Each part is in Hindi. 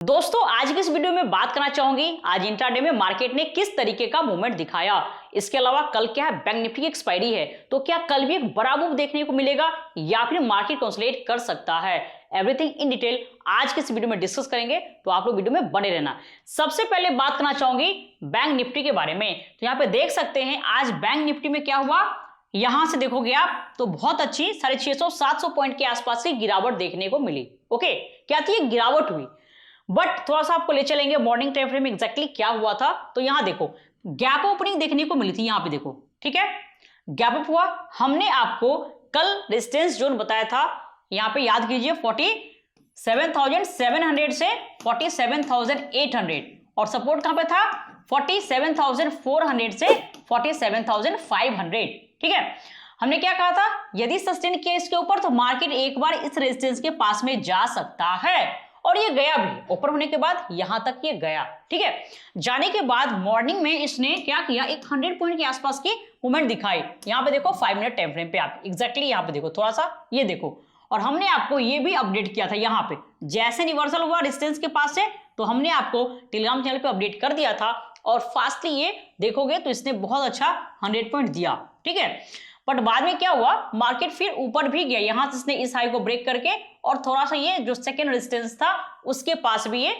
दोस्तों आज की इस वीडियो में बात करना चाहूंगी आज इंट्राडे में मार्केट ने किस तरीके का मूवमेंट दिखाया। इसके अलावा कल क्या है, बैंक निफ्टी की एक्सपायरी है, तो क्या कल भी एक बड़ा मूव देखने को मिलेगा या फिर मार्केट कंसोलिडेट कर सकता है। एवरीथिंग इन डिटेल आज की इस वीडियो में डिस्कस करेंगे, तो आप लोग वीडियो में बने रहना। सबसे पहले बात करना चाहूंगी बैंक निफ्टी के बारे में। तो यहाँ पे देख सकते हैं आज बैंक निफ्टी में क्या हुआ, यहां से देखोगे आप तो बहुत अच्छी 650-700 पॉइंट के आसपास की गिरावट देखने को मिली। ओके, क्या थी, गिरावट हुई, बट थोड़ा सा आपको ले चलेंगे मॉर्निंग टाइम फ्रेम में एग्जैक्टली क्या हुआ था। तो यहां देखो गैप ओपनिंग देखने को मिली थी, यहां पे देखो, ठीक है, गैप अप हुआ। हमने आपको कल रेजिस्टेंस जोन बताया था, यहां पे याद कीजिए 47,700 से 47,800, और सपोर्ट कहां पे था 47,400 से 47,500, ठीक है। हमने क्या कहा था, यदि सस्टेन किया इसके ऊपर तो मार्केट एक बार इस रेजिस्टेंस के पास में जा सकता है, और ये गया भी, ऊपर होने के बाद यहां तक ये गया, ठीक है। जाने के बाद मॉर्निंग में इसने क्या किया, एक 100 पॉइंट के आसपास की मूवमेंट दिखाई। यहां पे देखो 5 मिनट टाइम फ्रेम पे आप एग्जैक्टली यहां पे देखो, थोड़ा सा ये देखो, और हमने आपको ये भी अपडेट किया था, यहां पे जैसे रिवर्सल हुआ रेजिस्टेंस के पास से तो हमने आपको टेलीग्राम चैनल पे अपडेट कर दिया था, और फास्टली ये देखोगे तो इसने बहुत अच्छा 100 पॉइंट दिया, ठीक है। बट बाद में क्या हुआ, मार्केट फिर ऊपर भी गया, यहां से इसने इस हाई को ब्रेक करके और थोड़ा सा ये जो सेकंड रेजिस्टेंस था उसके पास भी ये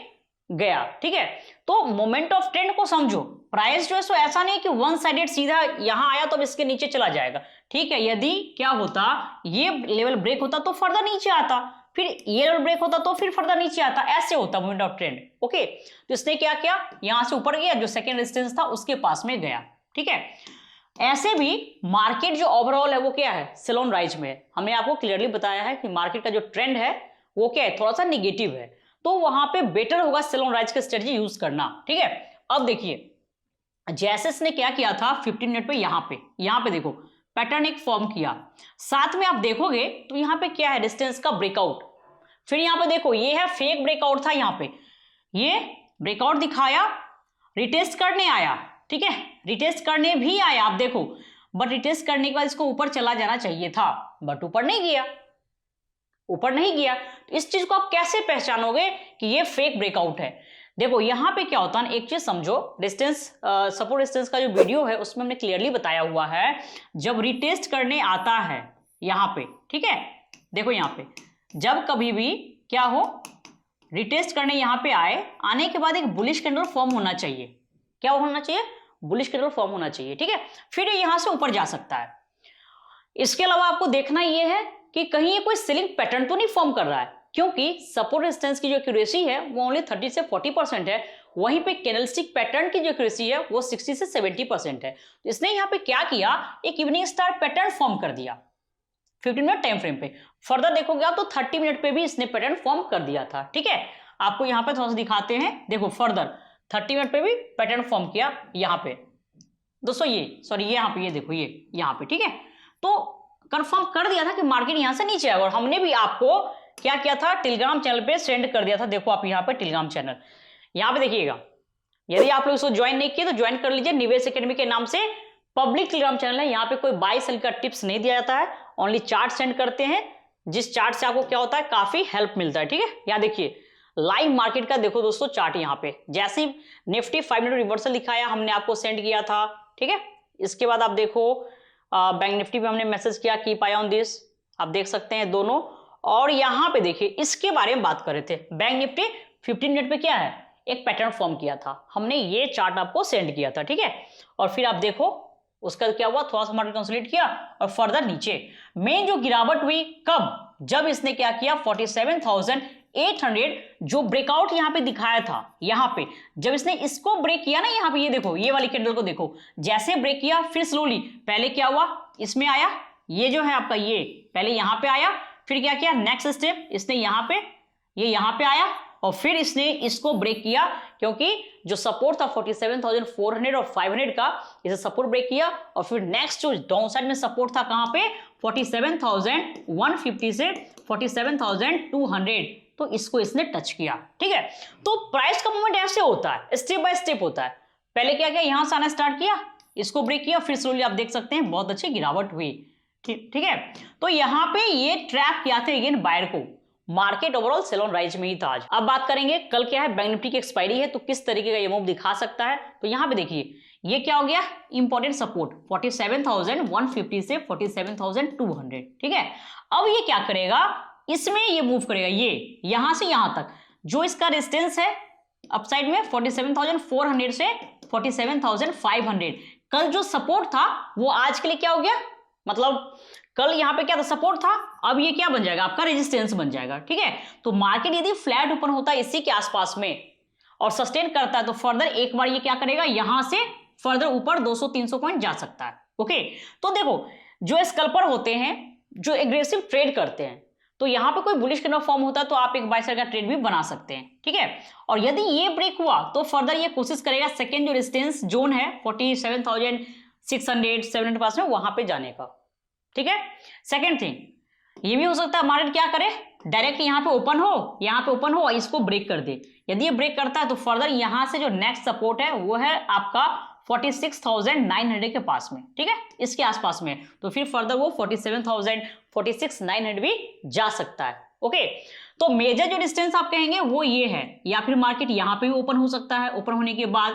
गया, ठीक है। तो मोमेंट ऑफ ट्रेंड को समझो, प्राइस जो है सो ऐसा नहीं कि वन साइडेड सीधा यहां आया तो अब इसके नीचे चला जाएगा, ठीक है। यदि क्या होता, ये लेवल ब्रेक होता तो फर्दर नीचे आता, फिर ये लेवल ब्रेक होता तो फिर फर्दर नीचे आता, ऐसे होता मोमेंट ऑफ ट्रेंड। ओके, तो इसने क्या किया, यहां से ऊपर गया, जो सेकंड रेजिस्टेंस था उसके पास में गया, ठीक है। ऐसे भी मार्केट जो ओवरऑल है वो क्या है, सेल ऑन राइज में है। हमने आपको क्लियरली बताया है कि मार्केट का जो ट्रेंड है वो क्या है, थोड़ा सा निगेटिव है, तो वहां पे बेटर होगा सेल ऑन राइज का स्ट्रेटजी यूज करना, ठीक है। अब देखिए जैसे इसने क्या किया था 15 मिनट पे, यहां पे देखो पैटर्न एक फॉर्म किया, साथ में आप देखोगे तो यहां पे क्या है, रेजिस्टेंस का ब्रेकआउट, फिर यहां पे देखो ये है फेक ब्रेकआउट था, यहां पे ये ब्रेकआउट दिखाया, रिटेस्ट करने आया, ठीक है, रिटेस्ट करने भी आया, आप देखो, बट रिटेस्ट करने के बाद इसको ऊपर चला जाना चाहिए था, बट ऊपर नहीं गया, ऊपर नहीं गया। तो इस चीज को आप कैसे पहचानोगे कि ये फेक ब्रेकआउट है। देखो यहां पे क्या होता है, एक चीज समझो, डिस्टेंस सपोर्ट डिस्टेंस का जो वीडियो है उसमें हमने क्लियरली बताया हुआ है, जब रिटेस्ट करने आता है यहां पे, ठीक है, देखो यहां पे जब कभी भी क्या हो, रिटेस्ट करने यहां पे आए, आने के बाद एक बुलिश कैंडल फॉर्म होना चाहिए, क्या होना चाहिए, बुलिश कैंडल फॉर्म होना चाहिए, ठीक है, फिर ये यहां से ऊपर जा सकता है। इसके अलावा आपको देखना ये है कि कहीं ये कोई सेलिंग पैटर्न तो नहीं फॉर्म कर रहा है, क्योंकि सपोर्ट रेजिस्टेंस की जो एक्यूरेसी है वो ओनली 30 से 40% है, वहीं पे कैंडलस्टिक पैटर्न की जो एक्यूरेसी है वो 60 से 70% है। तो इसने यहाँ पे क्या किया, एक इवनिंग स्टार पैटर्न फॉर्म कर दिया 15 मिनट टाइम फ्रेम पे। फर्दर देखोगे आप तो 30 मिनट पे भी इसने पैटर्न फॉर्म कर दिया था, ठीक है। आपको यहाँ पे थोड़ा सा दिखाते हैं, देखो फर्दर 30 मिनट पे भी पैटर्न फॉर्म किया, यहाँ पे दोस्तों ये सॉरी ये यहाँ पे ये देखो, ये यहाँ पे, ठीक है, तो कंफर्म कर दिया था कि मार्केट यहाँ से नीचे आएगा, और हमने भी आपको क्या किया था, टेलीग्राम चैनल पे सेंड कर दिया था। देखो आप यहाँ पे टेलीग्राम चैनल, यहाँ पे देखिएगा, यदि आप लोग इसको ज्वाइन नहीं किए तो ज्वाइन कर लीजिए, निवेश एकेडमी के नाम से पब्लिक टेलीग्राम चैनल है। यहाँ पे कोई बाय सेल का टिप्स नहीं दिया जाता है, ओनली चार्ट सेंड करते हैं, जिस चार्ट से आपको क्या होता है, काफी हेल्प मिलता है, ठीक है। यहाँ देखिए लाइव मार्केट का देखो दोस्तों चार्ट, यहाँ पे जैसे ही निफ्टी 5 मिनट रिवर्सल दिखाया हमने आपको सेंड किया था, ठीक है। इसके बाद आप देखो बैंक निफ्टी पे हमने मैसेज किया, कीप आई ऑन दिस, आप देख सकते हैं दोनों। और यहाँ पे देखिए इसके बारे में बात कर रहे थे, बैंक निफ्टी 15 मिनट पे क्या है, एक पैटर्न फॉर्म किया था, हमने ये चार्ट आपको सेंड किया था, ठीक है। और फिर आप देखो उसका क्या हुआ, थोड़ा सा मार्केट कंसोलिडेट किया और फर्दर नीचे, मेन जो गिरावट हुई कब, जब इसने क्या किया 47,800 जो ब्रेकआउट यहाँ पे दिखाया था, यहाँ पे जब इसने इसको ब्रेक किया ना, यहाँ पे ये देखो ये वाली कैंडल को देखो, जैसे ब्रेक किया फिर स्लोली पहले क्या हुआ, इसमें आया, ये जो है आपका ये पहले यहाँ पे आया, फिर क्या किया नेक्स्ट स्टेप इसने यहाँ पे, ये यहाँ पे आया, और फिर इसने इसको ब्रेक किया, क्योंकि जो सपोर्ट था 47,400 और 500 का, इसे सपोर्ट ब्रेक किया, और फिर नेक्स्ट जो डाउन साइड में सपोर्ट था कहां पे 47,150 से 47,200, तो इसको इसने टच किया, ठीक है। तो प्राइस का मूवमेंट ऐसे होता है, स्टेप बाय स्टेप होता है, पहले क्या किया, यहां से आना स्टार्ट किया, इसको ब्रेक किया, फिर स्लोली आप देख सकते हैं बहुत अच्छी गिरावट हुई, ठीक है। तो यहां पे ये ट्रैप किया था अगेन बायर को, market overall sell on rise में ही था आज। अब बात करेंगे कल क्या है, बैंक निफ्टी की एक्सपायरी है तो किस तरीके का ये मूव दिखा सकता है। तो यहाँ पे देखिए ये क्या हो गया, इंपॉर्टेंट सपोर्ट 47,150 से 47,200, ठीक है। अब ये क्या करेगा, इसमें ये मूव करेगा, ये यहां से यहां तक जो इसका रेजिस्टेंस है अपसाइड में 47,400 से 47,500। कल जो सपोर्ट था वो आज के लिए क्या हो गया, मतलब कल यहाँ पे क्या था, सपोर्ट था, अब ये क्या बन जाएगा, आपका रेजिस्टेंस बन जाएगा, ठीक है। तो मार्केट यदि फ्लैट ओपन होता है इसी के आसपास में और सस्टेन करता है तो फर्दर एक बार ये क्या करेगा, यहां से फर्दर ऊपर 200-300 पॉइंट जा सकता है। ओके, तो देखो जो स्कैल्पर होते हैं, जो एग्रेसिव ट्रेड करते हैं, तो यहाँ पे कोई बुलिश कैंडल फॉर्म होता है तो आप एक बाय साइड का ट्रेड भी बना सकते हैं, ठीक है। और यदि ये ब्रेक हुआ तो फर्दर ये कोशिश करेगा सेकेंड जो रेजिस्टेंस जोन है 47,600-700 पास में वहां पे जाने का, ठीक है। सेकेंड थिंग ये भी हो सकता है मार्केट क्या करे, डायरेक्ट यहाँ पे ओपन हो, यहाँ पे ओपन हो और इसको ब्रेक कर दे। यदि ये ब्रेक करता है तो फर्दर यहां से जो नेक्स्ट सपोर्ट है वो है आपका 46,900 के पास में, ठीक है, इसके आसपास में। तो फिर फर्दर वो 47,000 46,900 भी जा सकता है। ओके, तो मेजर जो डिस्टेंस आप कहेंगे वो ये है, या फिर मार्केट यहाँ पे भी ओपन हो सकता है। ओपन होने के बाद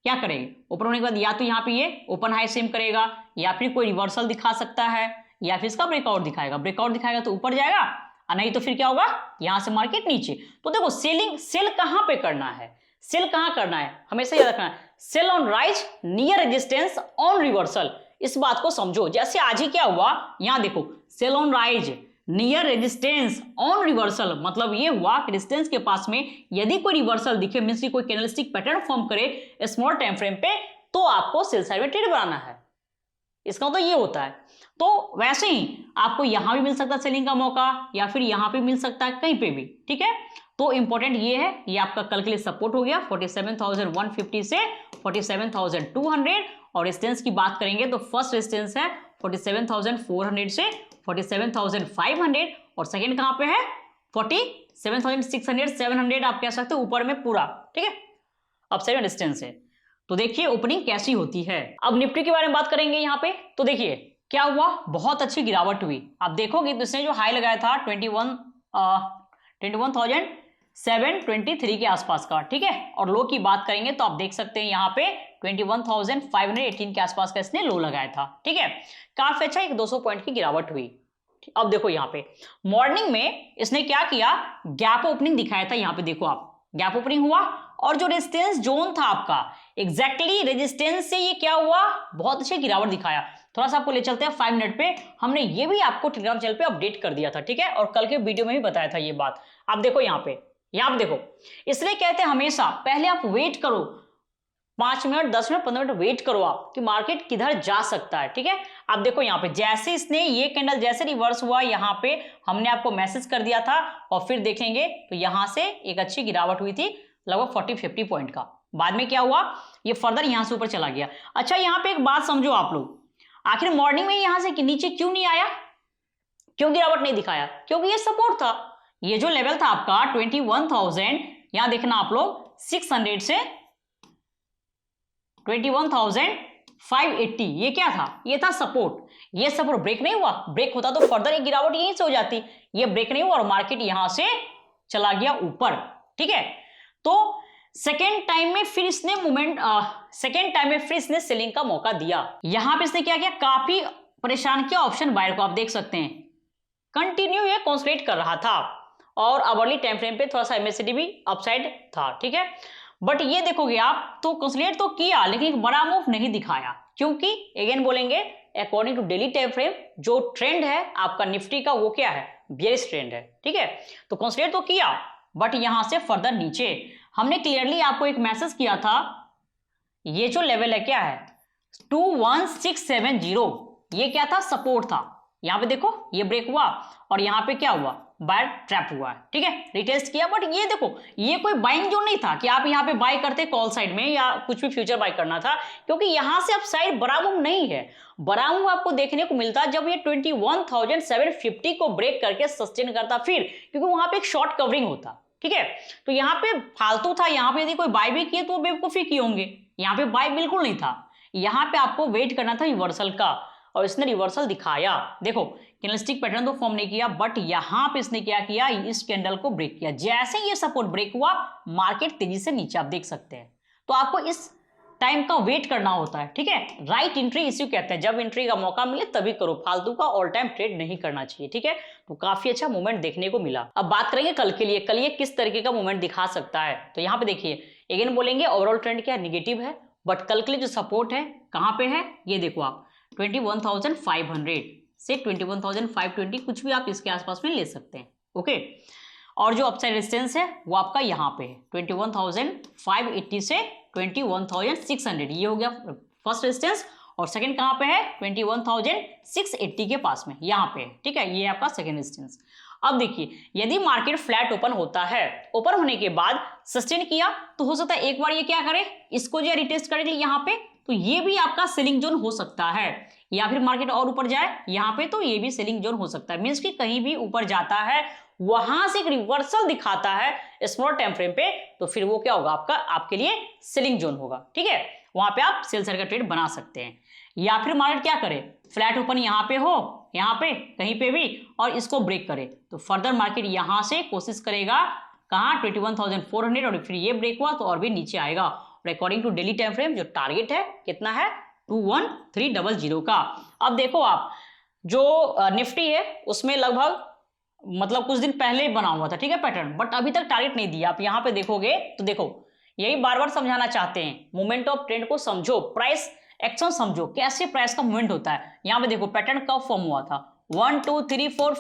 क्या करेगा, ओपन होने के बाद या तो यहाँ पे ये ओपन हाई सेम करेगा या फिर कोई रिवर्सल दिखा सकता है या फिर इसका ब्रेकआउट दिखाएगा। ब्रेकआउट दिखाएगा तो ऊपर जाएगा और नहीं तो फिर क्या होगा, यहां से मार्केट नीचे। तो देखो सेल कहां पे करना है, सेल कहां करना है, हमेशा याद रखना है, sell on rise near resistance on reversal. इस बात को समझो, जैसे आज ही क्या हुआ, यहां देखो sell on rise near resistance on reversal, मतलब ये हुआ कि रेजिस्टेंस के पास में यदि कोई रिवर्सल दिखे, मींस की कोई कैंडलस्टिक पैटर्न फॉर्म करे स्मॉल टाइम फ्रेम पे, तो आपको सेल साइड में ट्रेड बनाना है। इसका तो ये होता है। तो वैसे ही आपको यहां भी मिल सकता है सेलिंग का मौका या फिर यहां पे मिल सकता है, कहीं पे भी, ठीक है। तो इंपॉर्टेंट ये है, ये आपका कल के लिए सपोर्ट हो गया 47,150 से 47,200। और रेजिस्टेंस की बात करेंगे तो फर्स्ट रेजिस्टेंस है 47,400 से 47,500 और सेकंड कहां पे है 47,600 700 आप कह सकते हो ऊपर में पूरा, ठीक है। अब सेकंड रेजिस्टेंस है। तो देखिए ओपनिंग कैसी होती है। अब निफ्टी के बारे में बात करेंगे यहाँ पे, तो देखिए क्या हुआ, बहुत अच्छी गिरावट हुई। आप देखोगे तो इसने जो हाई लगाया था 21,723 के आसपास का, ठीक है। और लो की बात करेंगे तो आप देख सकते हैं यहाँ पे 21,518 के आसपास का इसने लो लगाया था, ठीक है। काफी अच्छा एक 200 पॉइंट की गिरावट हुई। अब देखो यहाँ पे मॉर्निंग में इसने क्या किया, गैप ओपनिंग दिखाया था, यहाँ पे देखो आप गैप ओपनिंग हुआ और जो रेजिस्टेंस जोन था आपका एग्जैक्टली रेजिस्टेंस से ये क्या हुआ, बहुत अच्छी गिरावट दिखाया। थोड़ा सा आपको ले चलते हैं 5 मिनट पे, हमने ये भी आपको टेलीग्राम चैनल पे अपडेट कर दिया था, ठीक है। और कल के वीडियो में भी बताया था ये बात। आप देखो यहाँ पे देखो, इसलिए कहते हैं हमेशा पहले आप वेट करो 5 मिनट 10 मिनट 15 मिनट वेट करो आप कि मार्केट किधर जा सकता है, ठीक है। आप देखो यहाँ पे जैसे इसने ये कैंडल जैसे रिवर्स हुआ, यहाँ पे हमने आपको मैसेज कर दिया था और फिर देखेंगे तो यहाँ से एक अच्छी गिरावट हुई थी लगभग 40-50 पॉइंट का। बाद में क्या हुआ, ये फर्दर यहां से ऊपर चला गया। अच्छा यहाँ पे एक बात समझो आप लोग, आखिर मॉर्निंग में यहां से नीचे क्यों नहीं आया, क्यों गिरावट नहीं दिखाया, क्योंकि ये सपोर्ट था। ये जो लेवल था आपका 21,000, यहां देखना आप लोग 600 से 21,580, ये क्या था, ये था सपोर्ट। ये सपोर्ट ब्रेक नहीं हुआ, ब्रेक होता तो फर्दर एक गिरावट यहीं से हो जाती। ये ब्रेक नहीं हुआ और मार्केट यहां से चला गया ऊपर, ठीक है। तो सेकेंड टाइम में फिर इसने सेलिंग का मौका दिया। यहां पे इसने क्या किया, काफी परेशान किया ऑप्शन बायर को। आप देख सकते हैं कंटिन्यू ये कंसोलिडेट कर रहा था और आवरली टाइम फ्रेम पे थोड़ा सा एमएससीडी भी अपसाइड था, ठीक है। बट ये देखोगे आप तो कंसोलिडेट तो किया लेकिन एक बड़ा मूव नहीं दिखाया, क्योंकि अगेन बोलेंगे according to daily time frame जो ट्रेंड है आपका निफ्टी का वो क्या है, बेयरिश ट्रेंड है, ठीक है। तो कंसोलिडेट तो किया बट यहां से फर्दर नीचे। हमने क्लियरली आपको एक मैसेज किया था, ये जो लेवल है क्या है 21,670, ये क्या था, सपोर्ट था। यहां पे देखो ये ब्रेक हुआ और यहां पे क्या हुआ, बायर ट्रैप हुआ है, ठीक है। रिटेस्ट किया बट ये देखो ये कोई बाइंग जोन नहीं था कि आप यहां पे बाय करते कॉल साइड में या कुछ भी फ्यूचर बाय करना था, क्योंकि यहां से अब साइड बड़ा मूव नहीं है। बड़ा मूव आपको देखने को मिलता जब ये 21,750 को ब्रेक करके सस्टेन करता, फिर क्योंकि वहां पे एक शॉर्ट कवरिंग होता, ठीक है। तो यहाँ पे फालतू था, यहाँ पे यदि कोई बाय भी किए तो बेवकूफी किए होंगे, यहाँ पे बाय बिल्कुल नहीं था। यहाँ पे आपको वेट करना था रिवर्सल का और इसने रिवर्सल दिखाया। देखो कैंडलस्टिक पैटर्न तो फॉर्म नहीं किया, बट यहां पे इसने क्या किया, इस कैंडल को ब्रेक किया। जैसे ये सपोर्ट ब्रेक हुआ, मार्केट तेजी से नीचे आप देख सकते हैं। तो आपको इस टाइम का वेट करना होता है, ठीक है। राइट एंट्री इसी कहते हैं, जब एंट्री का मौका मिले तभी करो, फालतू का ऑल टाइम ट्रेड नहीं करना चाहिए, ठीक है। तो काफी अच्छा मूवमेंट देखने को मिला। अब बात करेंगे कल के लिए, कल ये किस तरीके का मूवमेंट दिखा सकता है। तो यहाँ पे देखिए, अगेन बोलेंगे ओवरऑल ट्रेंड क्या निगेटिव है, बट कल के लिए जो सपोर्ट है कहाँ पे है, ये देखो आप 21,500 से 21,520, कुछ भी आप इसके आसपास में ले सकते हैं, ओके। और जो अपसाइड रेजिस्टेंस है वो आपका यहाँ पे है 21,580 से 21,600, ये हो गया फर्स्ट रेजिस्टेंस। और सेकंड कहाँ पे है, 21,680 के पास में, यहाँ पे, ठीक है। ये आपका सेकंड रेजिस्टेंस। अब देखिए, यदि मार्केट फ्लैट ओपन होता है, ओपन होने के बाद सस्टेन किया, तो हो सकता है एक बार ये क्या करे, इसको जो रिटेस्ट करेगी यहाँ पे, तो ये भी आपका सेलिंग जोन हो सकता है। या फिर मार्केट और ऊपर जाए यहाँ पे, तो ये भी सेलिंग जोन हो सकता है। मींस कि कहीं भी ऊपर जाता है, वहां से एक रिवर्सल दिखाता है स्मॉल टाइम फ्रेम पे, तो फिर वो क्या होगा, आपका आपके लिए सेलिंग जोन होगा, ठीक है। वहां पे आप सेल साइड का ट्रेड बना सकते हैं। या फिर मार्केट क्या करे, फ्लैट ओपन यहाँ पे हो, यहाँ पे कहीं पे भी, और इसको ब्रेक करे, तो फर्दर मार्केट यहां से कोशिश करेगा कहाँ, 21,400, और फिर ये ब्रेक हुआ तो और भी नीचे आएगा। और according to daily time frame जो टारगेट है कितना है, 21,300 का। अब देखो आप, जो निफ्टी है उसमें लगभग मतलब कुछ दिन पहले ही बना हुआ था, ठीक है, पैटर्न, बट अभी तक टारगेट नहीं दिया। आप यहाँ पे देखोगे तो देखो, यही बार बार समझाना चाहते हैं, मूवमेंट ऑफ ट्रेंड को समझो, प्राइस एक्शन समझो, कैसे प्राइस का मूवमेंट होता है। यहाँ पे देखो पैटर्न कब फॉर्म हुआ था, 1 2 3 4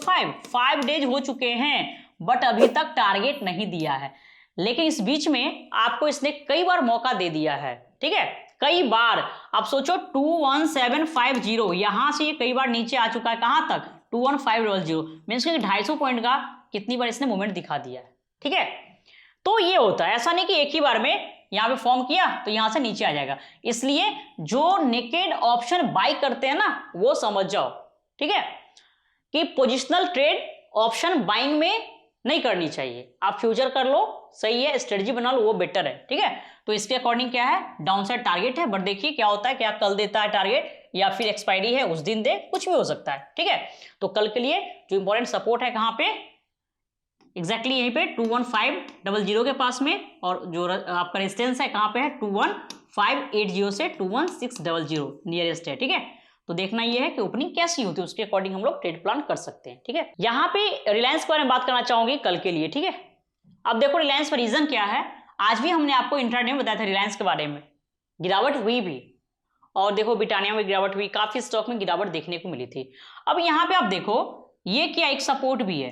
5 डेज हो चुके हैं, बट अभी तक टारगेट नहीं दिया है। लेकिन इस बीच में आपको इसने कई बार मौका दे दिया है, ठीक है, कई बार। आप सोचो 21,750, यहां से ये कई बार नीचे आ चुका है, कहां तक, 21,500, मीन्स कि 250 पॉइंट का कितनी बार इसने मूवमेंट दिखा दिया है, ठीक है। तो ये होता है, ऐसा नहीं कि एक ही बार में यहां पे फॉर्म किया तो यहां से नीचे आ जाएगा। इसलिए जो नेकेड ऑप्शन बाय करते हैं ना, वो समझ जाओ, ठीक है, कि पोजिशनल ट्रेड ऑप्शन बाइंग में नहीं करनी चाहिए। आप फ्यूचर कर लो, सही है, स्ट्रेटजी बना लो, वो बेटर है, ठीक है। तो इसके अकॉर्डिंग क्या है, डाउन साइड टारगेट है, बट देखिए क्या होता है, क्या कल देता है टारगेट, या फिर एक्सपायरी है उस दिन दे, कुछ भी हो सकता है, ठीक है। तो कल के लिए जो इंपॉर्टेंट सपोर्ट है कहां पे, एग्जैक्टली यहीं पे 21,500 के पास में, और जो आपका रेजिस्टेंस है कहां पे है, 21,580 से 21,600 नियरेस्ट है, ठीक है। तो देखना ये है कि ओपनिंग कैसी होती है, उसके अकॉर्डिंग हम लोग ट्रेड प्लान कर सकते हैं, ठीक है। यहाँ पे रिलायंस के बारे में बात करना चाहूंगी कल के लिए, ठीक है। अब देखो रिलायंस का रीजन क्या है, आज भी हमने आपको इंट्राडे में बताया था रिलायंस के बारे में, गिरावट हुई भी, और देखो ब्रिटानिया में गिरावट हुई, काफी स्टॉक में गिरावट देखने को मिली थी। अब यहाँ पे आप देखो, ये क्या एक सपोर्ट भी है,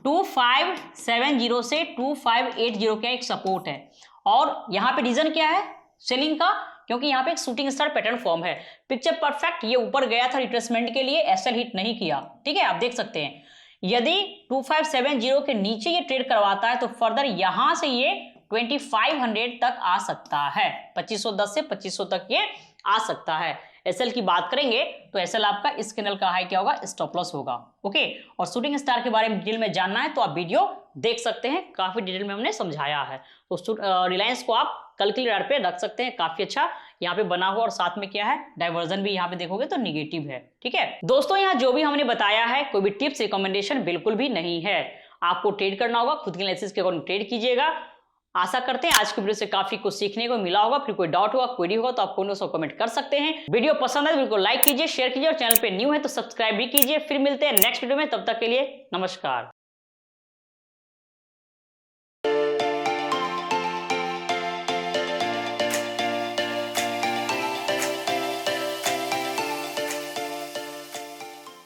2570 से 2580 का एक सपोर्ट है। और यहाँ पे रीजन क्या है सेलिंग का, क्योंकि यहाँ पे एक शूटिंग स्टार पैटर्न फॉर्म है। पिक्चर परफेक्ट, ये ऊपर गया था रिट्रेसमेंट के लिए, एसएल हिट नहीं किया, ठीक है, आप देख सकते हैं। यदि 2570 के नीचे ये ट्रेड करवाता है, तो फर्दर यहां से ये 2500 तक आ सकता है, 2510 से 2500 तक ये आ सकता है। एसएल की बात करेंगे तो एसएल आपका इस कैंडल का हाई क्या होगा, स्टॉप लॉस होगा, ओके। और शूटिंग स्टार के बारे में डिटेल में जानना है तो आप वीडियो देख सकते हैं, काफी डिटेल में हमने समझाया है। तो रिलायंस को आप कल के लिए पे रख सकते हैं, काफी अच्छा यहाँ पे बना हुआ, और साथ में क्या है, डाइवर्जन भी यहाँ पे देखोगे तो निगेटिव है, ठीक है। दोस्तों यहाँ जो भी हमने बताया है, कोई भी टिप्स रिकमेंडेशन बिल्कुल भी नहीं है, आपको ट्रेड करना होगा, खुद के एनालिसिस के अकॉर्डिंग ट्रेड कीजिएगा। आशा करते हैं आज की वीडियो से काफी कुछ सीखने को मिला होगा। फिर कोई डाउट होगा, क्वेरी होगा तो आप कमेंट कर सकते हैं। वीडियो पसंद है तो वीडियो को लाइक कीजिए, शेयर कीजिए, और चैनल पे न्यू है तो सब्सक्राइब भी कीजिए। फिर मिलते हैं नेक्स्ट वीडियो में, तब तक के लिए नमस्कार।